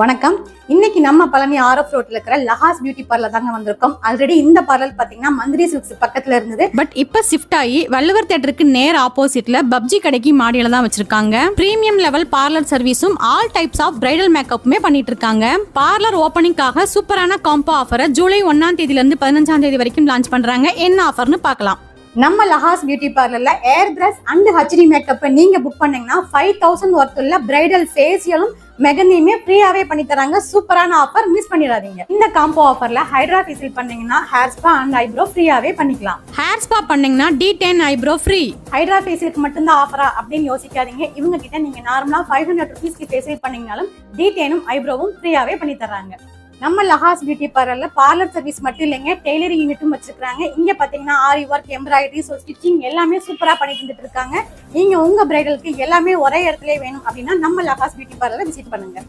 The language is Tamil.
வணக்கம். இன்னைக்கு நம்ம பழனி ஆர்எஃப் ரோட்ல இருக்கிற லஹாஸ் பியூட்டி பார்லர் தாங்க வந்திருக்கோம். ஆல்ரெடி இந்த பார்லர் பாத்தீங்கன்னா மந்திரி சில்க்ஸ் பக்கத்துல இருந்தது. பட் இப்ப ஷிஃப்ட் ஆகி வள்ளுவர் தியேட்டருக்கு நேர் ஆப்போசிட்ல பப்ஜி கடைக்கு மாடியில தான் வச்சிருக்காங்க. பிரீமியம் லெவல் பார்லர் சர்வீஸும் ஆல் டைப்ஸ் ஆஃப் பிரைடல் மேக்கப்புமே பண்ணிட்டு இருக்காங்க. பார்லர் ஓபனிங்காக சூப்பரான காம்போ ஆஃபரை ஜூலை 1ஆம் தேதியில இருந்து 15ஆம் தேதி வரைக்கும் லான்ச் பண்றாங்க. என்ன ஆஃபர்னு பார்க்கலாம். நம்ம லஹாஸ் பியூட்டி பார்லர்ல airbrush and HD makeup நீங்க புக் பண்ணீங்கன்னா 5000 ஒர்த் உள்ள பிரைடல் ஃபேஷியலும் மெகந்தியுமே ஃப்ரீயாவே பண்ணி தராங்க. சூப்பரான ஆஃபர், மிஸ் பண்ணிடாதீங்க. இந்த காம்போ ஆஃபர்ல ஹைட்ரா ஃபேஷியல் பண்ணீங்கன்னா ஹேர் ஸ்பா அண்ட் ஐப்ரோ ஃப்ரீயாவே பண்ணிக்கலாம். ஹேர் ஸ்பா பண்ணீங்கன்னா D10 ஐப்ரோ ஃப்ரீ. ஹைட்ரா ஃபேஷியலுக்கு மட்டும் தான் ஆஃபரா அப்படின்னு யோசிக்காதீங்க. இவங்க கிட்ட நீங்க நார்மலா 500 ருபீஸ்க்கு ஃபேஷியல் பண்ணீங்கனாலும் D10ம் ஐப்ரோவும் ஃப்ரீயாவே பண்ணி தராங்க. நம்ம லஹாஸ் பியூட்டி பார்லர்ல பார்லர் சர்வீஸ் மட்டும் இல்லைங்க, டெய்லரிங் யூனிட்டும் வச்சிருக்காங்க. இங்க பாத்தீங்கன்னா ஆரி ஒர்க், எம்ப்ராய்டரி, ஸ்டிச்சிங் எல்லாமே சூப்பரா பண்ணிட்டு வந்துட்டு இருக்காங்க. நீங்க உங்க பிரைடலுக்கு எல்லாமே ஒரே இடத்துல வேணும் அப்படின்னா நம்ம லஹாஸ் பியூட்டி பார்லரை விசிட் பண்ணுங்க.